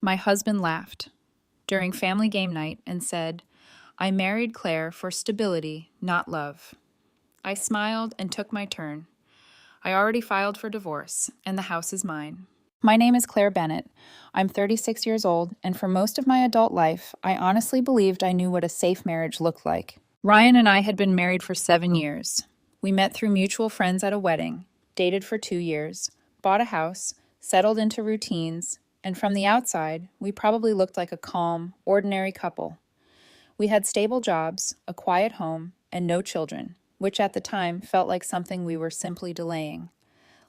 My husband laughed during family game night and said, I married Claire for stability, not love. I smiled and took my turn. I already filed for divorce, and the house is mine. My name is Claire Bennett. I'm 36 years old, and for most of my adult life, I honestly believed I knew what a safe marriage looked like. Ryan and I had been married for 7 years. We met through mutual friends at a wedding, dated for 2 years, bought a house, settled into routines, and from the outside, we probably looked like a calm, ordinary couple. We had stable jobs, a quiet home, and no children, which at the time felt like something we were simply delaying.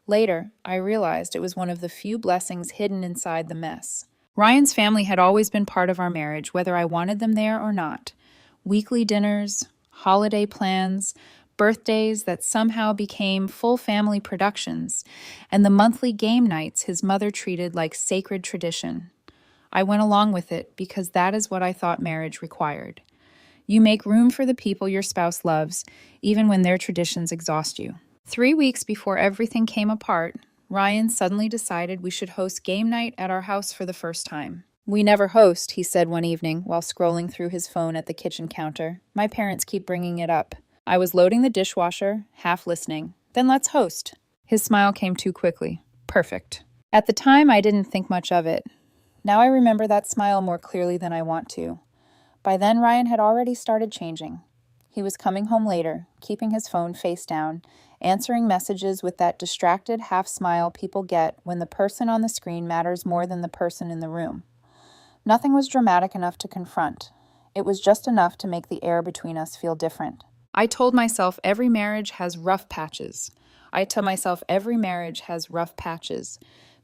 Later, I realized it was one of the few blessings hidden inside the mess. Ryan's family had always been part of our marriage, whether I wanted them there or not. Weekly dinners, holiday plans, birthdays that somehow became full family productions, and the monthly game nights his mother treated like sacred tradition. I went along with it because that is what I thought marriage required. You make room for the people your spouse loves, even when their traditions exhaust you. 3 weeks before everything came apart, Ryan suddenly decided we should host game night at our house for the first time. We never host, he said one evening while scrolling through his phone at the kitchen counter. My parents keep bringing it up. I was loading the dishwasher, half listening. Then let's host. His smile came too quickly. Perfect. At the time, I didn't think much of it. Now I remember that smile more clearly than I want to. By then, Ryan had already started changing. He was coming home later, keeping his phone face down, answering messages with that distracted half smile people get when the person on the screen matters more than the person in the room. Nothing was dramatic enough to confront. It was just enough to make the air between us feel different. I told myself every marriage has rough patches.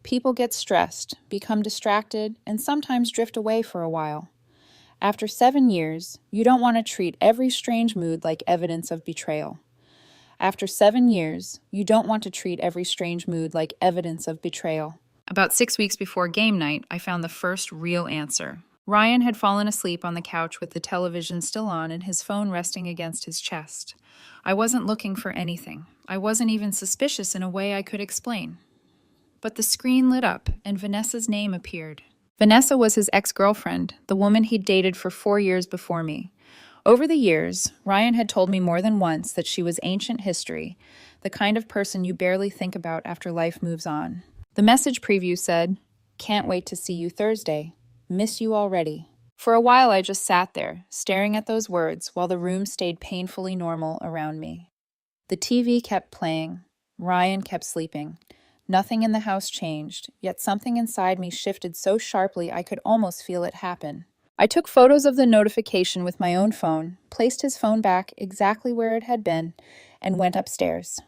People get stressed, become distracted, and sometimes drift away for a while. After 7 years, you don't want to treat every strange mood like evidence of betrayal. After 7 years, you don't want to treat every strange mood like evidence of betrayal. About 6 weeks before game night, I found the first real answer. Ryan had fallen asleep on the couch with the television still on and his phone resting against his chest. I wasn't looking for anything. I wasn't even suspicious in a way I could explain. But the screen lit up, and Vanessa's name appeared. Vanessa was his ex-girlfriend, the woman he'd dated for 4 years before me. Over the years, Ryan had told me more than once that she was ancient history, the kind of person you barely think about after life moves on. The message preview said, "Can't wait to see you Thursday. Miss you already." For a while, I just sat there, staring at those words while the room stayed painfully normal around me. The TV kept playing. Ryan kept sleeping. Nothing in the house changed, yet something inside me shifted so sharply I could almost feel it happen. I took photos of the notification with my own phone, placed his phone back exactly where it had been, and went upstairs.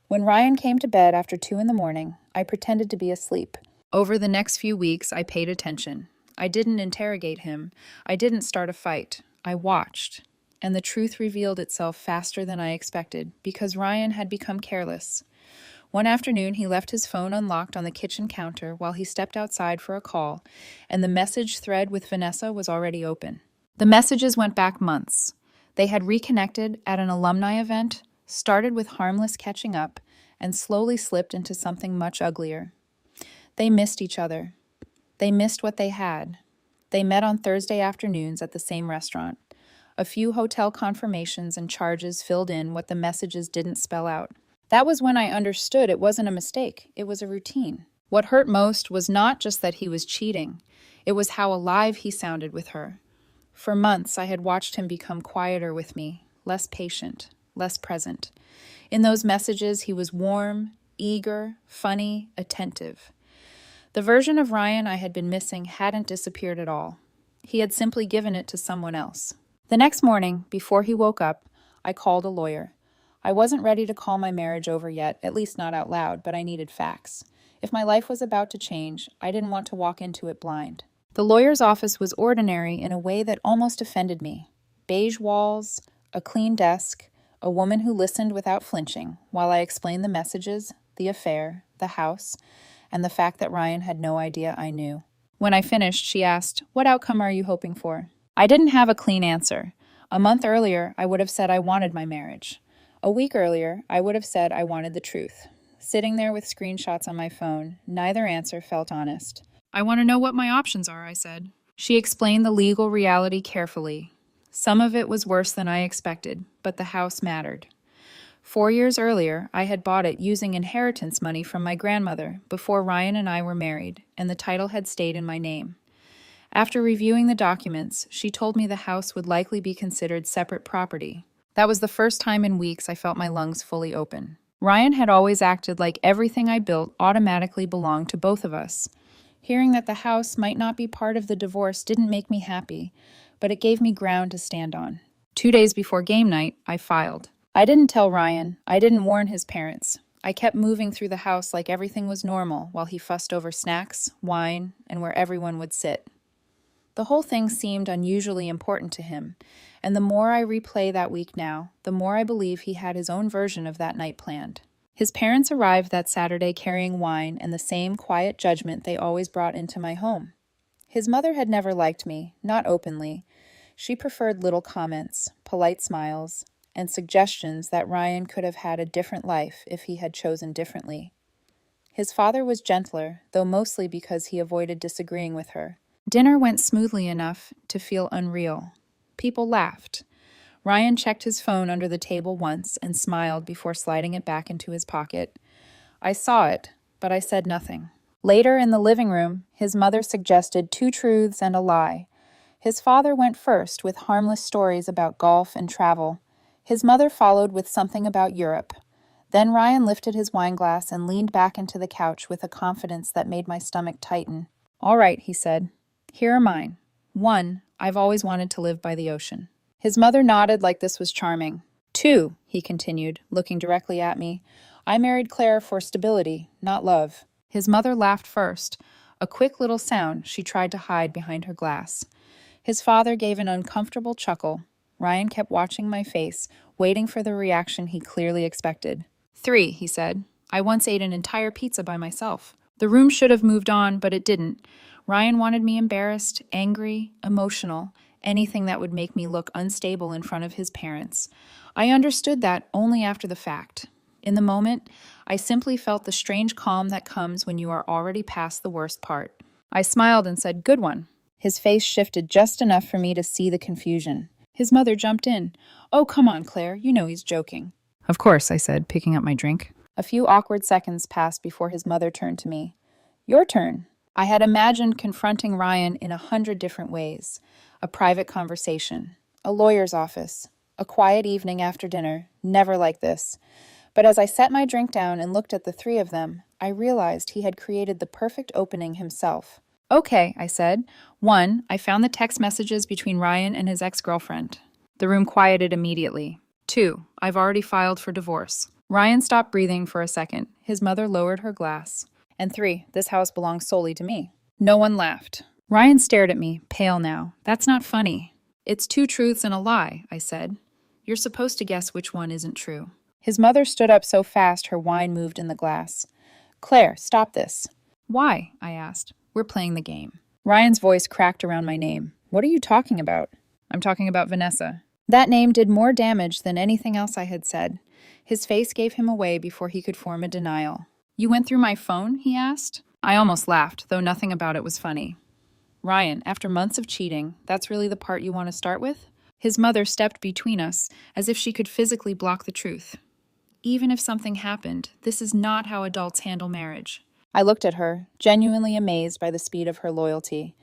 When Ryan came to bed after 2 in the morning, I pretended to be asleep. Over the next few weeks, I paid attention. I didn't interrogate him. I didn't start a fight. I watched. And the truth revealed itself faster than I expected, because Ryan had become careless. One afternoon, he left his phone unlocked on the kitchen counter while he stepped outside for a call, and the message thread with Vanessa was already open. The messages went back months. They had reconnected at an alumni event, started with harmless catching up, and slowly slipped into something much uglier. They missed each other. They missed what they had. They met on Thursday afternoons at the same restaurant. A few hotel confirmations and charges filled in what the messages didn't spell out. That was when I understood it wasn't a mistake, it was a routine. What hurt most was not just that he was cheating, it was how alive he sounded with her. For months, I had watched him become quieter with me, less patient, less present. In those messages, he was warm, eager, funny, attentive. The version of Ryan I had been missing hadn't disappeared at all. He had simply given it to someone else. The next morning, before he woke up, I called a lawyer. I wasn't ready to call my marriage over yet, at least not out loud, but I needed facts. If my life was about to change, I didn't want to walk into it blind. The lawyer's office was ordinary in a way that almost offended me. Beige walls, a clean desk, a woman who listened without flinching while I explained the messages, the affair, the house, and the fact that Ryan had no idea I knew. When I finished, she asked, "What outcome are you hoping for?" I didn't have a clean answer. A month earlier, I would have said I wanted my marriage. A week earlier, I would have said I wanted the truth. Sitting there with screenshots on my phone, neither answer felt honest. I want to know what my options are, I said. She explained the legal reality carefully. Some of it was worse than I expected, but the house mattered. 4 years earlier, I had bought it using inheritance money from my grandmother before Ryan and I were married, and the title had stayed in my name. After reviewing the documents, she told me the house would likely be considered separate property. That was the first time in weeks I felt my lungs fully open. Ryan had always acted like everything I built automatically belonged to both of us. Hearing that the house might not be part of the divorce didn't make me happy, but it gave me ground to stand on. 2 days before game night, I filed. I didn't tell Ryan. I didn't warn his parents. I kept moving through the house like everything was normal while he fussed over snacks, wine, and where everyone would sit. The whole thing seemed unusually important to him, and the more I replay that week now, the more I believe he had his own version of that night planned. His parents arrived that Saturday carrying wine and the same quiet judgment they always brought into my home. His mother had never liked me, not openly. She preferred little comments, polite smiles, and suggestions that Ryan could have had a different life if he had chosen differently. His father was gentler, though mostly because he avoided disagreeing with her. Dinner went smoothly enough to feel unreal. People laughed. Ryan checked his phone under the table once and smiled before sliding it back into his pocket. I saw it, but I said nothing. Later in the living room, his mother suggested 2 truths and a lie. His father went first with harmless stories about golf and travel. His mother followed with something about Europe. Then Ryan lifted his wine glass and leaned back into the couch with a confidence that made my stomach tighten. "All right," he said. "Here are mine. 1, I've always wanted to live by the ocean." His mother nodded like this was charming. 2, he continued, looking directly at me, I married Claire for stability, not love. His mother laughed first, a quick little sound she tried to hide behind her glass. His father gave an uncomfortable chuckle. Ryan kept watching my face, waiting for the reaction he clearly expected. 3, he said. I once ate an entire pizza by myself. The room should have moved on, but it didn't. Ryan wanted me embarrassed, angry, emotional, anything that would make me look unstable in front of his parents. I understood that only after the fact. In the moment, I simply felt the strange calm that comes when you are already past the worst part. I smiled and said, "Good one." His face shifted just enough for me to see the confusion. His mother jumped in. "Oh, come on, Claire, you know he's joking." "Of course," I said, picking up my drink. A few awkward seconds passed before his mother turned to me. "Your turn." I had imagined confronting Ryan in 100 different ways. A private conversation, a lawyer's office, a quiet evening after dinner, never like this. But as I set my drink down and looked at the 3 of them, I realized he had created the perfect opening himself. "Okay," I said. 1, I found the text messages between Ryan and his ex-girlfriend. The room quieted immediately. 2, I've already filed for divorce. Ryan stopped breathing for a second. His mother lowered her glass. And 3, this house belongs solely to me. No one laughed. Ryan stared at me, pale now. "That's not funny." "It's 2 truths and a lie," I said. "You're supposed to guess which one isn't true." His mother stood up so fast her wine moved in the glass. "Claire, stop this." "Why?" I asked. "We're playing the game." Ryan's voice cracked around my name. "What are you talking about?" "I'm talking about Vanessa." That name did more damage than anything else I had said. His face gave him away before he could form a denial. "You went through my phone?" he asked. I almost laughed, though nothing about it was funny. "Ryan, after months of cheating, that's really the part you want to start with?" His mother stepped between us, as if she could physically block the truth. "Even if something happened, this is not how adults handle marriage." I looked at her, genuinely amazed by the speed of her loyalty.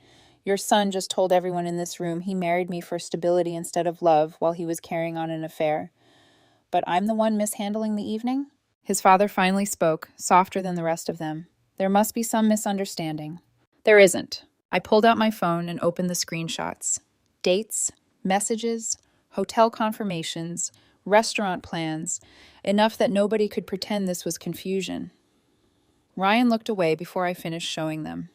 "Your son just told everyone in this room he married me for stability instead of love while he was carrying on an affair. But I'm the one mishandling the evening?" His father finally spoke, softer than the rest of them. "There must be some misunderstanding." "There isn't." I pulled out my phone and opened the screenshots. Dates, messages, hotel confirmations, restaurant plans, enough that nobody could pretend this was confusion. Ryan looked away before I finished showing them.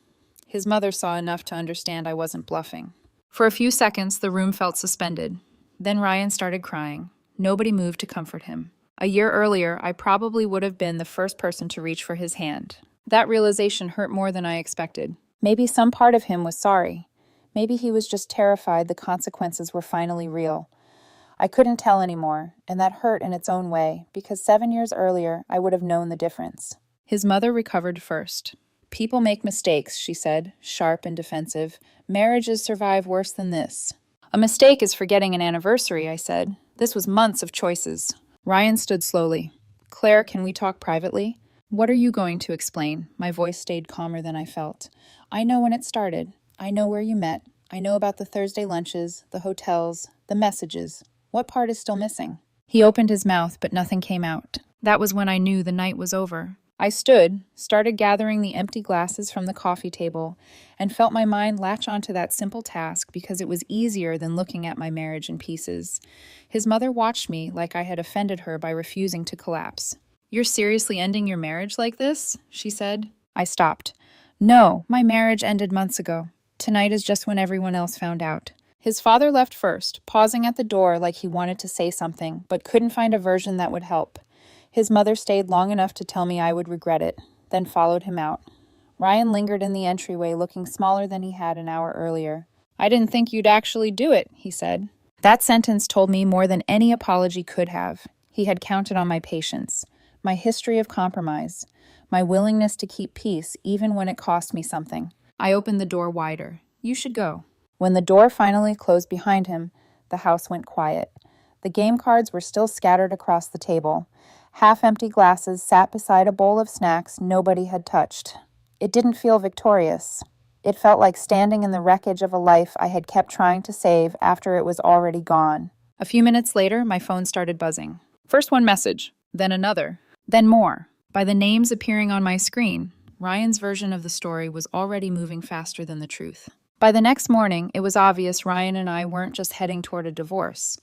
His mother saw enough to understand I wasn't bluffing. For a few seconds, the room felt suspended. Then Ryan started crying. Nobody moved to comfort him. A year earlier, I probably would have been the first person to reach for his hand. That realization hurt more than I expected. Maybe some part of him was sorry. Maybe he was just terrified the consequences were finally real. I couldn't tell anymore, and that hurt in its own way, because 7 years earlier, I would have known the difference. His mother recovered first. People make mistakes, she said, sharp and defensive. Marriages survive worse than this. A mistake is forgetting an anniversary, I said. This was months of choices. Ryan stood slowly. Claire, can we talk privately? What are you going to explain? My voice stayed calmer than I felt. I know when it started. I know where you met. I know about the Thursday lunches, the hotels, the messages. What part is still missing? He opened his mouth, but nothing came out. That was when I knew the night was over. I stood, started gathering the empty glasses from the coffee table, and felt my mind latch onto that simple task because it was easier than looking at my marriage in pieces. His mother watched me like I had offended her by refusing to collapse. You're seriously ending your marriage like this? She said. I stopped. No, my marriage ended months ago. Tonight is just when everyone else found out. His father left first, pausing at the door like he wanted to say something, but couldn't find a version that would help. His mother stayed long enough to tell me I would regret it, then followed him out. Ryan lingered in the entryway, looking smaller than he had an hour earlier. I didn't think you'd actually do it, he said. That sentence told me more than any apology could have. He had counted on my patience, my history of compromise, my willingness to keep peace even when it cost me something. I opened the door wider. You should go. When the door finally closed behind him, the house went quiet. The game cards were still scattered across the table. Half-empty glasses sat beside a bowl of snacks nobody had touched. It didn't feel victorious. It felt like standing in the wreckage of a life I had kept trying to save after it was already gone. A few minutes later, my phone started buzzing. First one message, then another, then more. By the names appearing on my screen, Ryan's version of the story was already moving faster than the truth. By the next morning, it was obvious Ryan and I weren't just heading toward a divorce.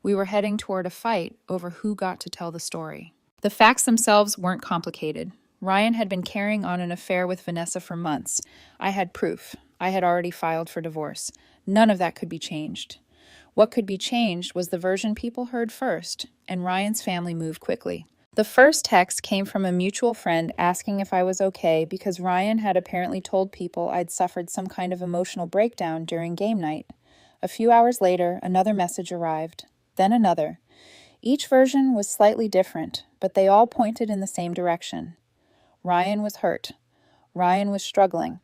We were heading toward a fight over who got to tell the story. The facts themselves weren't complicated. Ryan had been carrying on an affair with Vanessa for months. I had proof. I had already filed for divorce. None of that could be changed. What could be changed was the version people heard first, and Ryan's family moved quickly. The first text came from a mutual friend asking if I was okay because Ryan had apparently told people I'd suffered some kind of emotional breakdown during game night. A few hours later, another message arrived, then another. Each version was slightly different, but they all pointed in the same direction. Ryan was hurt. Ryan was struggling.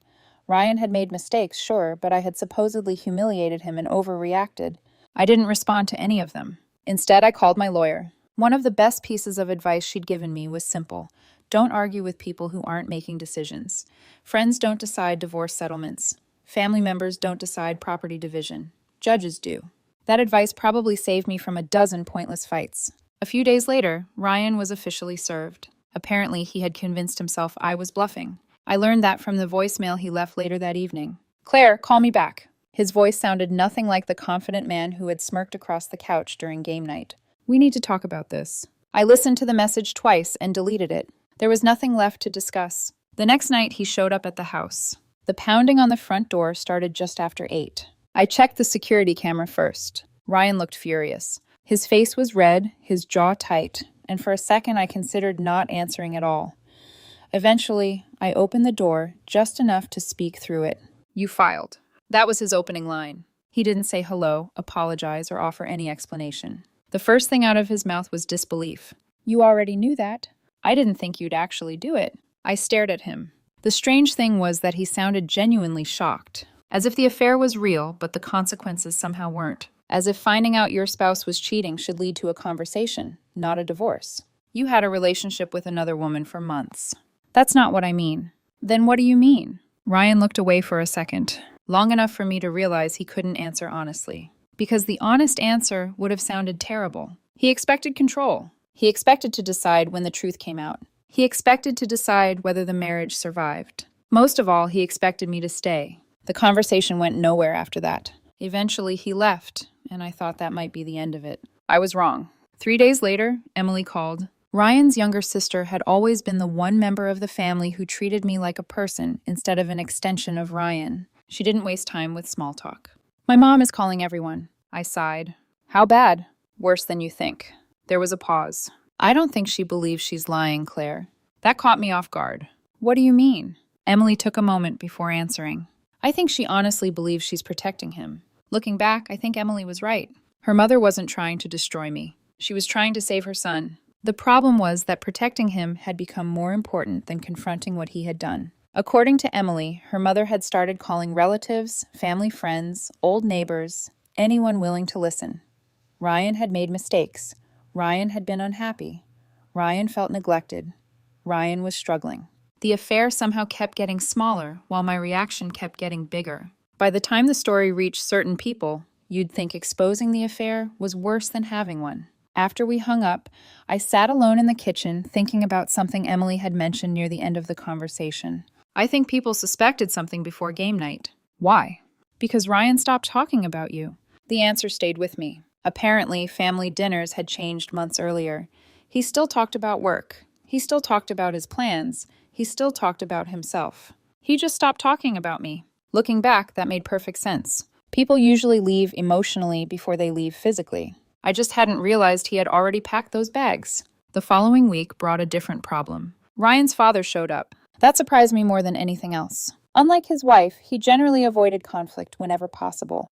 Ryan had made mistakes, sure, but I had supposedly humiliated him and overreacted. I didn't respond to any of them. Instead, I called my lawyer. One of the best pieces of advice she'd given me was simple. Don't argue with people who aren't making decisions. Friends don't decide divorce settlements. Family members don't decide property division. Judges do. That advice probably saved me from a dozen pointless fights. A few days later, Ryan was officially served. Apparently, he had convinced himself I was bluffing. I learned that from the voicemail he left later that evening. Claire, call me back. His voice sounded nothing like the confident man who had smirked across the couch during game night. We need to talk about this. I listened to the message twice and deleted it. There was nothing left to discuss. The next night, he showed up at the house. The pounding on the front door started just after 8. I checked the security camera first. Ryan looked furious. His face was red, his jaw tight, and for a second I considered not answering at all. Eventually, I opened the door just enough to speak through it. You filed. That was his opening line. He didn't say hello, apologize, or offer any explanation. The first thing out of his mouth was disbelief. You already knew that. I didn't think you'd actually do it. I stared at him. The strange thing was that he sounded genuinely shocked. As if the affair was real, but the consequences somehow weren't. As if finding out your spouse was cheating should lead to a conversation, not a divorce. You had a relationship with another woman for months. That's not what I mean. Then what do you mean? Ryan looked away for a second, long enough for me to realize he couldn't answer honestly. Because the honest answer would have sounded terrible. He expected control. He expected to decide when the truth came out. He expected to decide whether the marriage survived. Most of all, he expected me to stay. The conversation went nowhere after that. Eventually, he left, and I thought that might be the end of it. I was wrong. 3 days later, Emily called. Ryan's younger sister had always been the one member of the family who treated me like a person instead of an extension of Ryan. She didn't waste time with small talk. My mom is calling everyone. I sighed. How bad? Worse than you think. There was a pause. I don't think she believes she's lying, Claire. That caught me off guard. What do you mean? Emily took a moment before answering. I think she honestly believes she's protecting him. Looking back, I think Emily was right. Her mother wasn't trying to destroy me. She was trying to save her son. The problem was that protecting him had become more important than confronting what he had done. According to Emily, her mother had started calling relatives, family friends, old neighbors, anyone willing to listen. Ryan had made mistakes. Ryan had been unhappy. Ryan felt neglected. Ryan was struggling. The affair somehow kept getting smaller, while my reaction kept getting bigger. By the time the story reached certain people, you'd think exposing the affair was worse than having one. After we hung up, I sat alone in the kitchen thinking about something Emily had mentioned near the end of the conversation. I think people suspected something before game night. Why? Because Ryan stopped talking about you. The answer stayed with me. Apparently, family dinners had changed months earlier. He still talked about work. He still talked about his plans. He still talked about himself. He just stopped talking about me. Looking back, that made perfect sense. People usually leave emotionally before they leave physically. I just hadn't realized he had already packed those bags. The following week brought a different problem. Ryan's father showed up. That surprised me more than anything else. Unlike his wife, he generally avoided conflict whenever possible.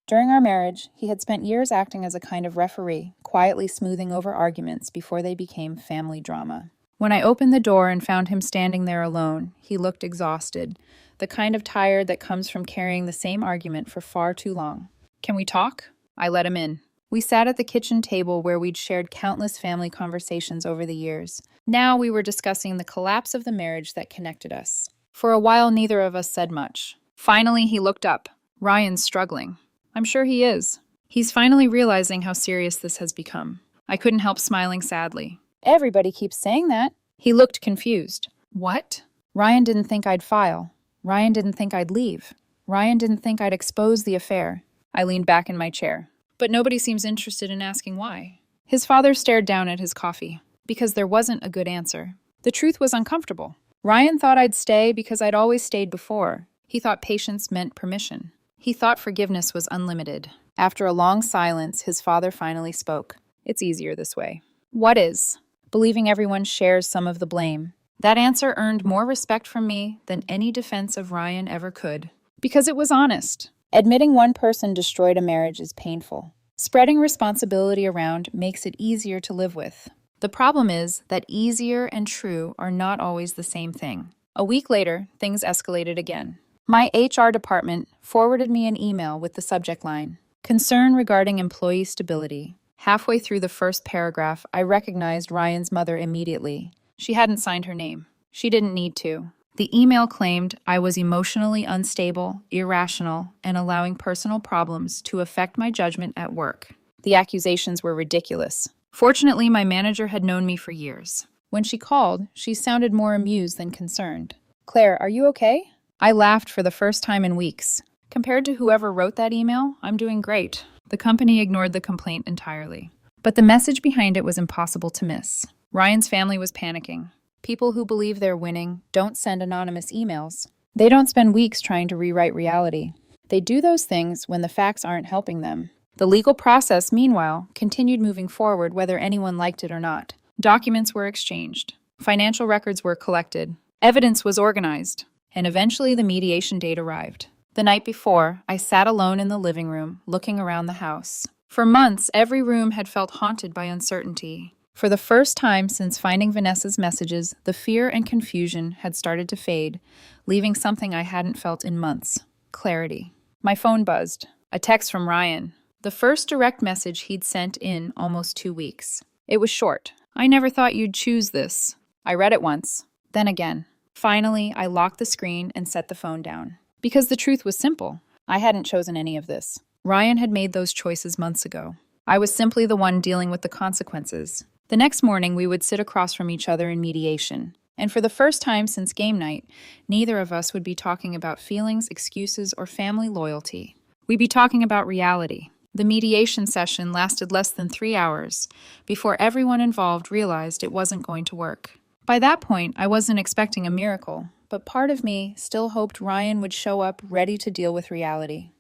During our marriage, he had spent years acting as a kind of referee, quietly smoothing over arguments before they became family drama. When I opened the door and found him standing there alone, he looked exhausted, the kind of tired that comes from carrying the same argument for far too long. "Can we talk?" I let him in. We sat at the kitchen table where we'd shared countless family conversations over the years. Now we were discussing the collapse of the marriage that connected us. For a while, neither of us said much. Finally, he looked up. "Ryan's struggling." "I'm sure he is. He's finally realizing how serious this has become." I couldn't help smiling sadly. "Everybody keeps saying that." He looked confused. "What?" "Ryan didn't think I'd file. Ryan didn't think I'd leave. Ryan didn't think I'd expose the affair." I leaned back in my chair. But nobody seems interested in asking why. His father stared down at his coffee. Because there wasn't a good answer. The truth was uncomfortable. Ryan thought I'd stay because I'd always stayed before. He thought patience meant permission. He thought forgiveness was unlimited. After a long silence, his father finally spoke. "It's easier this way." "What is?" "Believing everyone shares some of the blame." That answer earned more respect from me than any defense of Ryan ever could. Because it was honest. Admitting one person destroyed a marriage is painful. Spreading responsibility around makes it easier to live with. The problem is that easier and true are not always the same thing. A week later, things escalated again. My HR department forwarded me an email with the subject line, "Concern regarding employee stability." Halfway through the first paragraph, I recognized Ryan's mother immediately. She hadn't signed her name. She didn't need to. The email claimed I was emotionally unstable, irrational, and allowing personal problems to affect my judgment at work. The accusations were ridiculous. Fortunately, my manager had known me for years. When she called, she sounded more amused than concerned. "Claire, are you okay?" I laughed for the first time in weeks. Compared to whoever wrote that email, I'm doing great. The company ignored the complaint entirely. But the message behind it was impossible to miss. Ryan's family was panicking. People who believe they're winning don't send anonymous emails. They don't spend weeks trying to rewrite reality. They do those things when the facts aren't helping them. The legal process, meanwhile, continued moving forward whether anyone liked it or not. Documents were exchanged. Financial records were collected. Evidence was organized. And eventually the mediation date arrived. The night before, I sat alone in the living room, looking around the house. For months, every room had felt haunted by uncertainty. For the first time since finding Vanessa's messages, the fear and confusion had started to fade, leaving something I hadn't felt in months: clarity. My phone buzzed. A text from Ryan. The first direct message he'd sent in almost 2 weeks. It was short. "I never thought you'd choose this." I read it once, then again. Finally, I locked the screen and set the phone down. Because the truth was simple. I hadn't chosen any of this. Ryan had made those choices months ago. I was simply the one dealing with the consequences. The next morning, we would sit across from each other in mediation. And for the first time since game night, neither of us would be talking about feelings, excuses, or family loyalty. We'd be talking about reality. The mediation session lasted less than 3 hours before everyone involved realized it wasn't going to work. By that point, I wasn't expecting a miracle, but part of me still hoped Ryan would show up ready to deal with reality.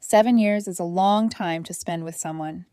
7 years is a long time to spend with someone.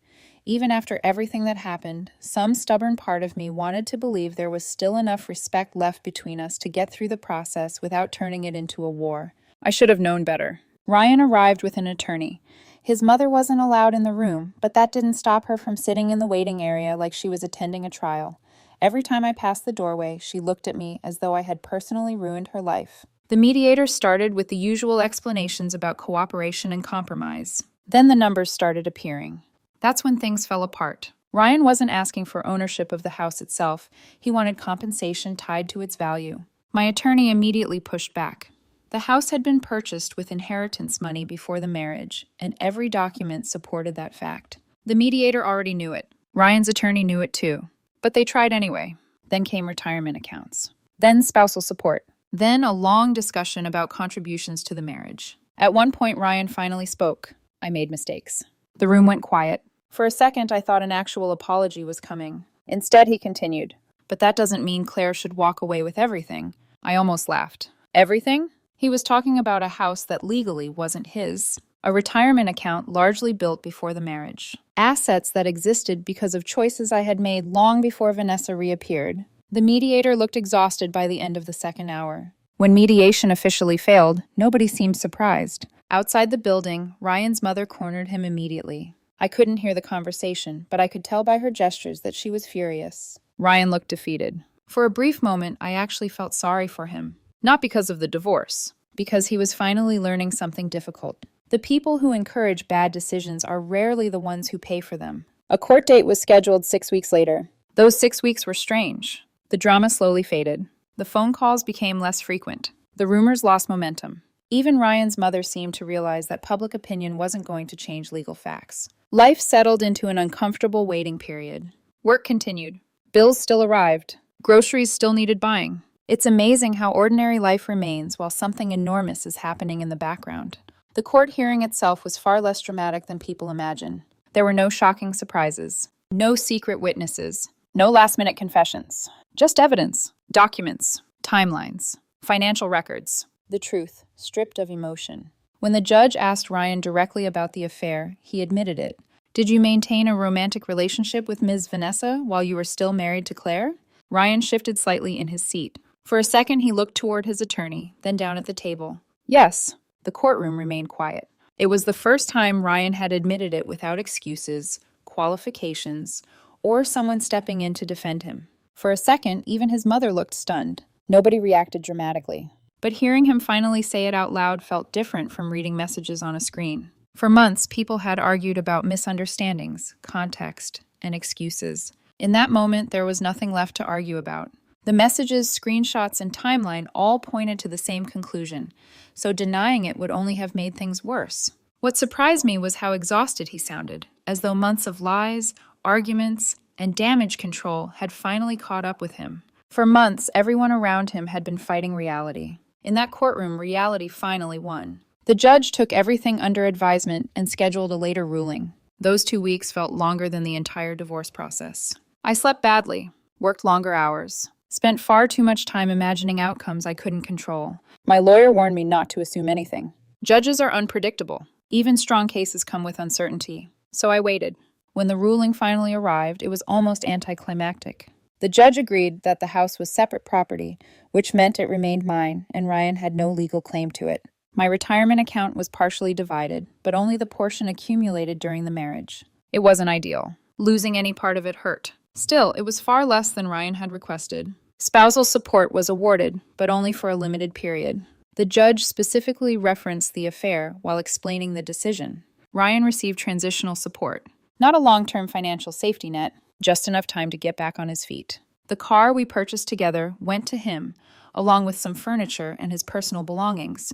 Even after everything that happened, some stubborn part of me wanted to believe there was still enough respect left between us to get through the process without turning it into a war. I should have known better. Ryan arrived with an attorney. His mother wasn't allowed in the room, but that didn't stop her from sitting in the waiting area like she was attending a trial. Every time I passed the doorway, she looked at me as though I had personally ruined her life. The mediator started with the usual explanations about cooperation and compromise. Then the numbers started appearing. That's when things fell apart. Ryan wasn't asking for ownership of the house itself. He wanted compensation tied to its value. My attorney immediately pushed back. The house had been purchased with inheritance money before the marriage, and every document supported that fact. The mediator already knew it. Ryan's attorney knew it too. But they tried anyway. Then came retirement accounts. Then spousal support. Then a long discussion about contributions to the marriage. At one point, Ryan finally spoke. I made mistakes. The room went quiet. For a second, I thought an actual apology was coming. Instead, he continued. But that doesn't mean Claire should walk away with everything. I almost laughed. Everything? He was talking about a house that legally wasn't his. A retirement account largely built before the marriage. Assets that existed because of choices I had made long before Vanessa reappeared. The mediator looked exhausted by the end of the second hour. When mediation officially failed, nobody seemed surprised. Outside the building, Ryan's mother cornered him immediately. I couldn't hear the conversation, but I could tell by her gestures that she was furious. Ryan looked defeated. For a brief moment, I actually felt sorry for him. Not because of the divorce, because he was finally learning something difficult. The people who encourage bad decisions are rarely the ones who pay for them. A court date was scheduled 6 weeks later. Those 6 weeks were strange. The drama slowly faded. The phone calls became less frequent. The rumors lost momentum. Even Ryan's mother seemed to realize that public opinion wasn't going to change legal facts. Life settled into an uncomfortable waiting period. Work continued. Bills still arrived. Groceries still needed buying. It's amazing how ordinary life remains while something enormous is happening in the background. The court hearing itself was far less dramatic than people imagine. There were no shocking surprises, no secret witnesses, no last-minute confessions. Just evidence, documents, timelines, financial records. The truth, stripped of emotion. When the judge asked Ryan directly about the affair, he admitted it. Did you maintain a romantic relationship with Ms. Vanessa while you were still married to Claire? Ryan shifted slightly in his seat. For a second, he looked toward his attorney, then down at the table. Yes. The courtroom remained quiet. It was the first time Ryan had admitted it without excuses, qualifications, or someone stepping in to defend him. For a second, even his mother looked stunned. Nobody reacted dramatically. But hearing him finally say it out loud felt different from reading messages on a screen. For months, people had argued about misunderstandings, context, and excuses. In that moment, there was nothing left to argue about. The messages, screenshots, and timeline all pointed to the same conclusion, so denying it would only have made things worse. What surprised me was how exhausted he sounded, as though months of lies, arguments, and damage control had finally caught up with him. For months, everyone around him had been fighting reality. In that courtroom, reality finally won. The judge took everything under advisement and scheduled a later ruling. Those 2 weeks felt longer than the entire divorce process. I slept badly, worked longer hours, spent far too much time imagining outcomes I couldn't control. My lawyer warned me not to assume anything. Judges are unpredictable. Even strong cases come with uncertainty. So I waited. When the ruling finally arrived, it was almost anticlimactic. The judge agreed that the house was separate property, which meant it remained mine, and Ryan had no legal claim to it. My retirement account was partially divided, but only the portion accumulated during the marriage. It wasn't ideal. Losing any part of it hurt. Still, it was far less than Ryan had requested. Spousal support was awarded, but only for a limited period. The judge specifically referenced the affair while explaining the decision. Ryan received transitional support. Not a long-term financial safety net, just enough time to get back on his feet. The car we purchased together went to him, along with some furniture and his personal belongings.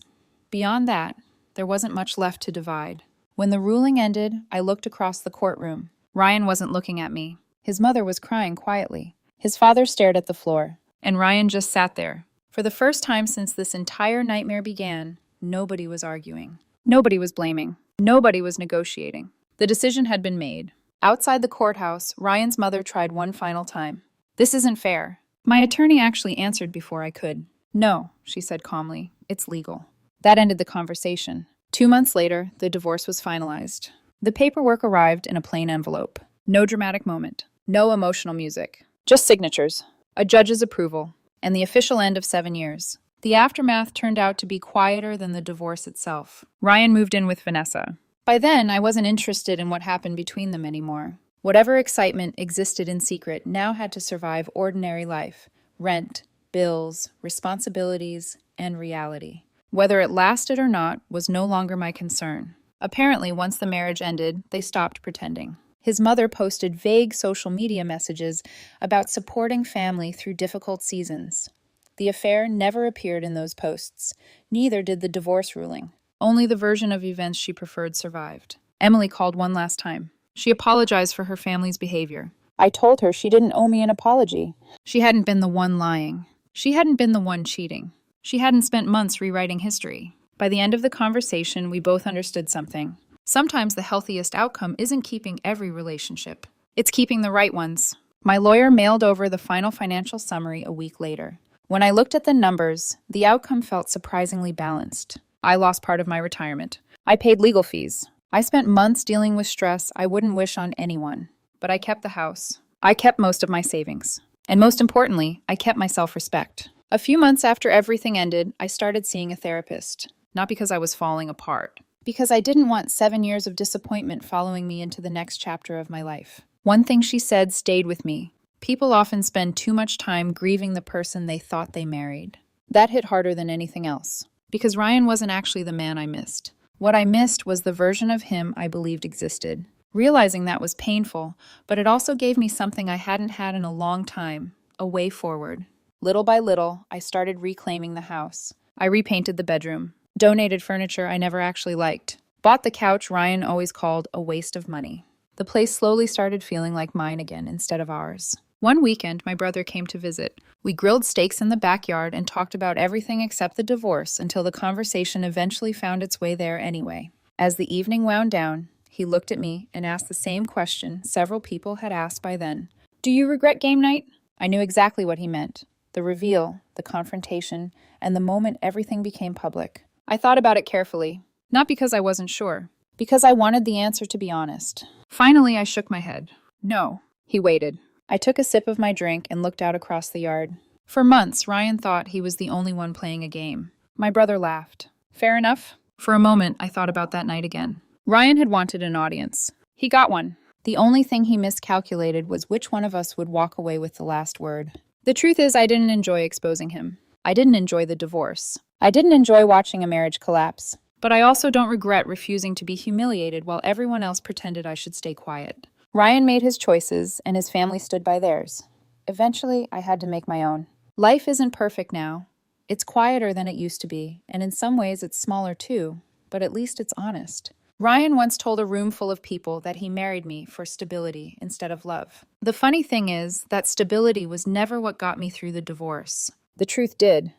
Beyond that, there wasn't much left to divide. When the ruling ended, I looked across the courtroom. Ryan wasn't looking at me. His mother was crying quietly. His father stared at the floor, and Ryan just sat there. For the first time since this entire nightmare began, nobody was arguing. Nobody was blaming. Nobody was negotiating. The decision had been made. Outside the courthouse, Ryan's mother tried one final time. "This isn't fair." My attorney actually answered before I could. "No," she said calmly. "It's legal." That ended the conversation. 2 months later, the divorce was finalized. The paperwork arrived in a plain envelope. No dramatic moment. No emotional music. Just signatures, a judge's approval, and the official end of 7 years. The aftermath turned out to be quieter than the divorce itself. Ryan moved in with Vanessa. By then, I wasn't interested in what happened between them anymore. Whatever excitement existed in secret now had to survive ordinary life: rent, bills, responsibilities, and reality. Whether it lasted or not was no longer my concern. Apparently, once the marriage ended, they stopped pretending. His mother posted vague social media messages about supporting family through difficult seasons. The affair never appeared in those posts. Neither did the divorce ruling. Only the version of events she preferred survived. Emily called one last time. She apologized for her family's behavior. I told her she didn't owe me an apology. She hadn't been the one lying. She hadn't been the one cheating. She hadn't spent months rewriting history. By the end of the conversation, we both understood something. Sometimes the healthiest outcome isn't keeping every relationship. It's keeping the right ones. My lawyer mailed over the final financial summary a week later. When I looked at the numbers, the outcome felt surprisingly balanced. I lost part of my retirement. I paid legal fees. I spent months dealing with stress I wouldn't wish on anyone. But I kept the house. I kept most of my savings. And most importantly, I kept my self-respect. A few months after everything ended, I started seeing a therapist. Not because I was falling apart. Because I didn't want 7 years of disappointment following me into the next chapter of my life. One thing she said stayed with me. People often spend too much time grieving the person they thought they married. That hit harder than anything else. Because Ryan wasn't actually the man I missed. What I missed was the version of him I believed existed. Realizing that was painful, but it also gave me something I hadn't had in a long time, a way forward. Little by little, I started reclaiming the house. I repainted the bedroom, donated furniture I never actually liked, bought the couch Ryan always called a waste of money. The place slowly started feeling like mine again instead of ours. One weekend, my brother came to visit. We grilled steaks in the backyard and talked about everything except the divorce until the conversation eventually found its way there anyway. As the evening wound down, he looked at me and asked the same question several people had asked by then. "Do you regret game night?" I knew exactly what he meant. The reveal, the confrontation, and the moment everything became public. I thought about it carefully, not because I wasn't sure, because I wanted the answer to be honest. Finally, I shook my head. No. He waited. I took a sip of my drink and looked out across the yard. For months, Ryan thought he was the only one playing a game. My brother laughed. Fair enough. For a moment, I thought about that night again. Ryan had wanted an audience. He got one. The only thing he miscalculated was which one of us would walk away with the last word. The truth is, I didn't enjoy exposing him. I didn't enjoy the divorce. I didn't enjoy watching a marriage collapse. But I also don't regret refusing to be humiliated while everyone else pretended I should stay quiet. Ryan made his choices, and his family stood by theirs. Eventually, I had to make my own. Life isn't perfect now. It's quieter than it used to be, and in some ways it's smaller too, but at least it's honest. Ryan once told a room full of people that he married me for stability instead of love. The funny thing is that stability was never what got me through the divorce. The truth did.